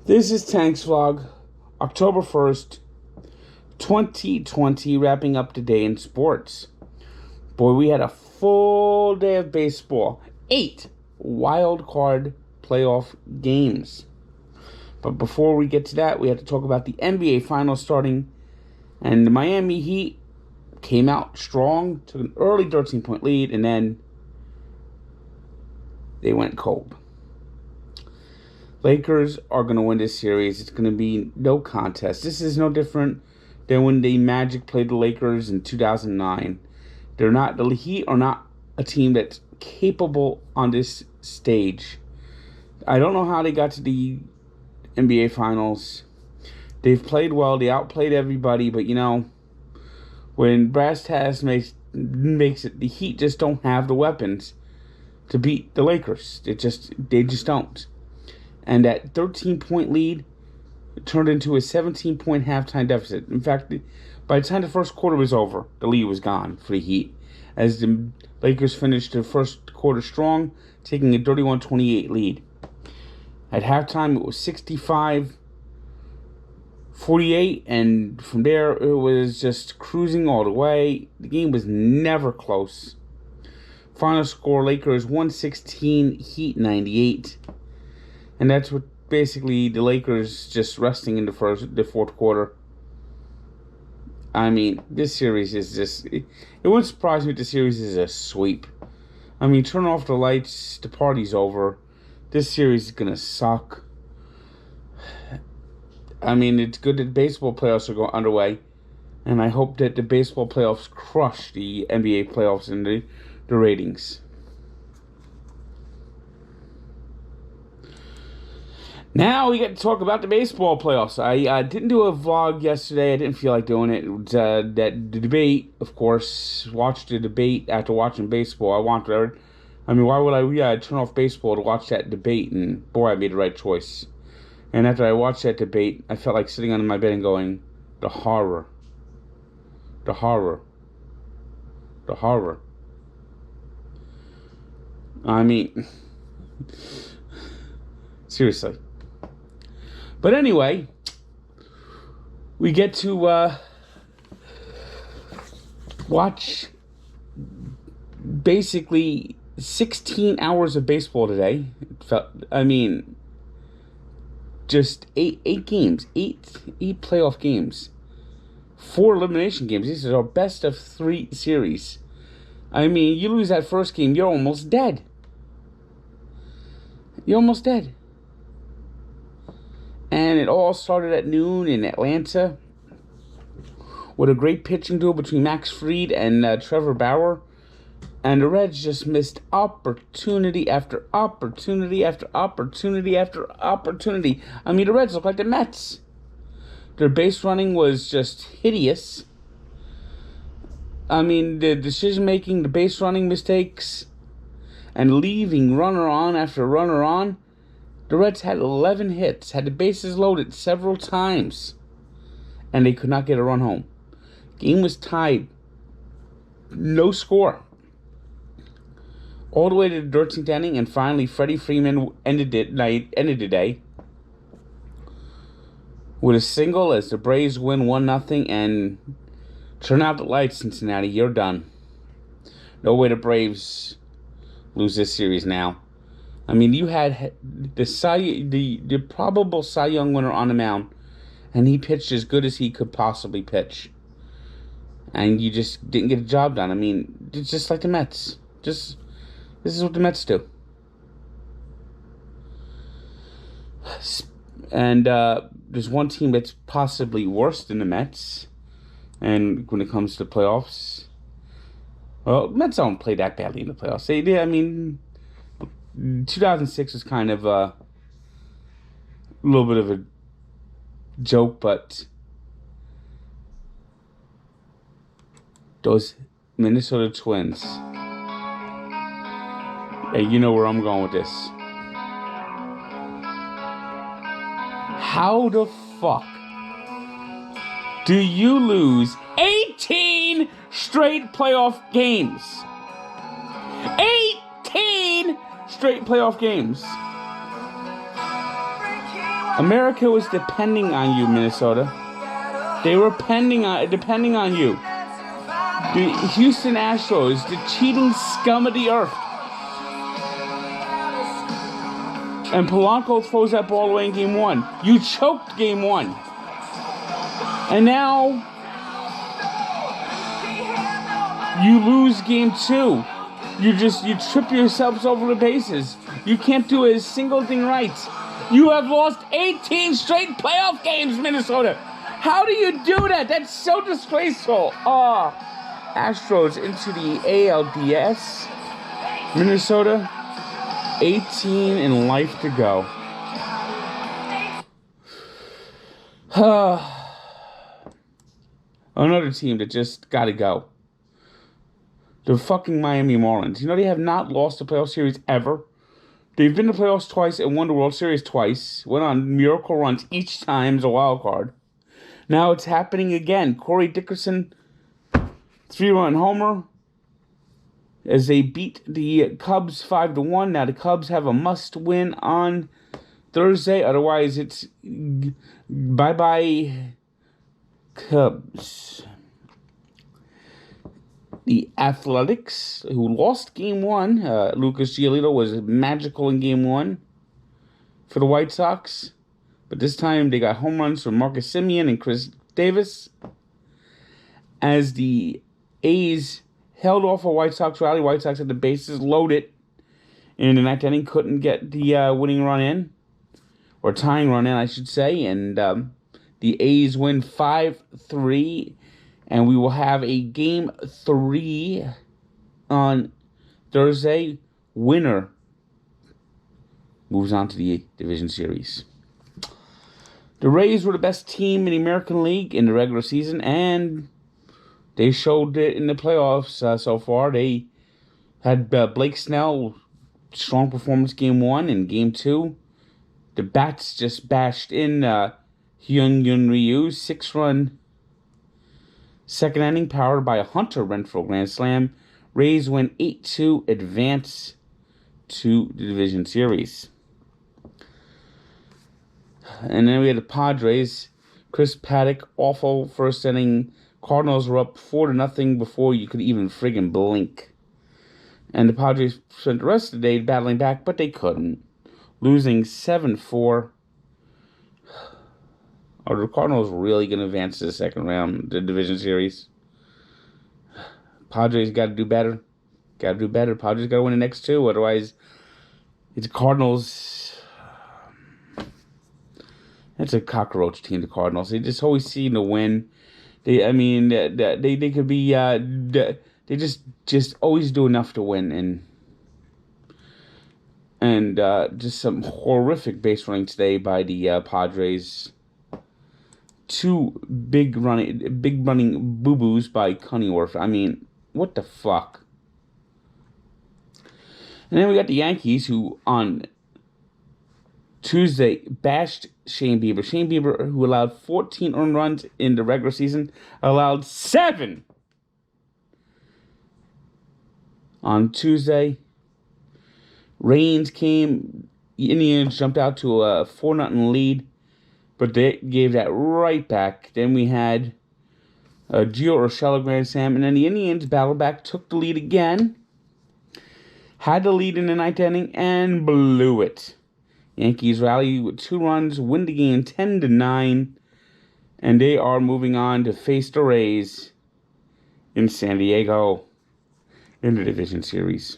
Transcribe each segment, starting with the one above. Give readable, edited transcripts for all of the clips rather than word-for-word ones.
This is Tank's Vlog, October 1st, 2020, wrapping up today in sports. Boy, we had a full day of baseball. 8 wild card playoff games. But before we get to that, we have to talk about the NBA Finals starting. And the Miami Heat came out strong, took an early 13-point lead, and then they went cold. Lakers are going to win this series. It's going to be no contest. This is no different than when the Magic played the Lakers in 2009. The Heat are not a team that's capable on this stage. I don't know how they got to the NBA Finals. They've played well. They outplayed everybody. But, when brass tacks makes it, the Heat just don't have the weapons to beat the Lakers. They just don't. And that 13-point lead turned into a 17-point halftime deficit. In fact, by the time the first quarter was over, the lead was gone for the Heat, as the Lakers finished the first quarter strong, taking a 31-28 lead. At halftime, it was 65-48, and from there, it was just cruising all the way. The game was never close. Final score, Lakers 116, Heat 98. And that's what basically the Lakers just resting in the fourth quarter. I mean, this series is just... It wouldn't surprise me if the series is a sweep. I mean, turn off the lights, the party's over. This series is going to suck. I mean, it's good that baseball playoffs are going underway. And I hope that the baseball playoffs crush the NBA playoffs in the ratings. Now we get to talk about the baseball playoffs. I didn't do a vlog yesterday. I didn't feel like doing it. It was, the debate, of course. Watched the debate after watching baseball. Why would I turn off baseball to watch that debate? And boy, I made the right choice. And after I watched that debate, I felt like sitting on my bed and going, the horror. The horror. The horror. I mean, seriously. But anyway, we get to watch basically 16 hours of baseball today. Just eight games, eight playoff games, 4 elimination games. This is our best of 3 series. I mean, you lose that first game, you're almost dead. You're almost dead. And it all started at noon in Atlanta with a great pitching duel between Max Fried and Trevor Bauer. And the Reds just missed opportunity after opportunity after opportunity after opportunity. I mean, the Reds look like the Mets. Their base running was just hideous. I mean, the decision-making, the base running mistakes, and leaving runner on after runner on. The Reds had 11 hits, had the bases loaded several times, and they could not get a run home. Game was tied. No score. All the way to the 13th inning, and finally Freddie Freeman ended the day with a single as the Braves win 1-0 and turn out the lights, Cincinnati. You're done. No way the Braves lose this series now. I mean, you had the probable Cy Young winner on the mound, and he pitched as good as he could possibly pitch. And you just didn't get the job done. I mean, it's just like the Mets. This is what the Mets do. And there's one team that's possibly worse than the Mets. And when it comes to playoffs, well, Mets don't play that badly in the playoffs. 2006 was kind of a little bit of a joke, but those Minnesota Twins, hey, you know where I'm going with this. How the fuck do you lose 18 straight playoff games? 18 straight playoff games. America was depending on you, Minnesota. They were depending on you. The Houston Astros, the cheating scum of the earth. And Polanco throws that ball away in Game 1. You choked Game 1. And now you lose Game 2. You trip yourselves over the bases. You can't do a single thing right. You have lost 18 straight playoff games, Minnesota. How do you do that? That's so disgraceful. Astros into the ALDS. Minnesota, 18 in life to go. Another team that just got to go. The fucking Miami Marlins. You know, they have not lost a playoff series ever. They've been to playoffs twice and won the World Series twice. Went on miracle runs each time as a wild card. Now it's happening again. Corey Dickerson, 3-run homer as they beat the Cubs 5-1. Now the Cubs have a must-win on Thursday. Otherwise, it's bye-bye Cubs. The Athletics, who lost Game 1. Lucas Giolito was magical in Game 1 for the White Sox. But this time they got home runs from Marcus Semien and Chris Davis. As the A's held off a White Sox rally, White Sox had the bases loaded in the ninth inning, couldn't get the winning run in, or tying run in, I should say. And the A's win 5-3. And we will have a Game 3 on Thursday. Winner moves on to the Division Series. The Rays were the best team in the American League in the regular season, and they showed it in the playoffs so far. They had Blake Snell, strong performance Game 1 and Game 2. The bats just bashed in Hyun-Yun Ryu, 6-run second inning, powered by a Hunter Renfroe grand slam. Rays win 8-2, advance to the Division Series. And then we had the Padres. Chris Paddock, awful first inning. Cardinals were up 4-0 before you could even friggin' blink. And the Padres spent the rest of the day battling back, but they couldn't. Losing 7-4. Are the Cardinals really going to advance to the second round, the Division Series? Padres got to do better. Padres got to win the next two. Otherwise, it's Cardinals. It's a cockroach team, the Cardinals. They just always seem to win. They could be. They just always do enough to win. And just some horrific base running today by the Padres. Two big running boo-boos by Cunninworth. I mean, what the fuck? And then we got the Yankees, who on Tuesday bashed Shane Bieber. Shane Bieber, who allowed 14 earned runs in the regular season, allowed 7 on Tuesday. Rains came. The Indians jumped out to a 4-0 lead. But they gave that right back. Then we had Gio Urshela grand slam. And then the Indians battled back, took the lead again. Had the lead in the ninth inning and blew it. Yankees rally with 2 runs, win the game 10-9. And they are moving on to face the Rays in San Diego in the Division Series.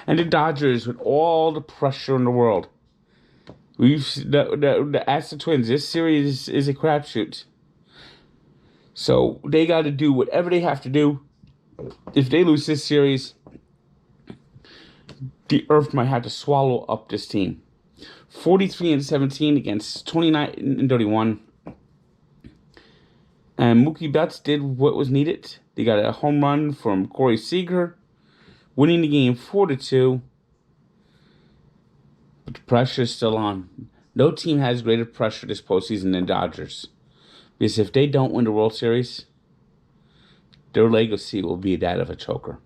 And the Dodgers, with all the pressure in the world. Ask the Twins, this series is a crapshoot. So they got to do whatever they have to do. If they lose this series, the earth might have to swallow up this team. 43-17 against 29-31. And Mookie Betts did what was needed. They got a home run from Corey Seager, winning the game 4-2. But the pressure is still on. No team has greater pressure this postseason than Dodgers. Because if they don't win the World Series, their legacy will be that of a choker.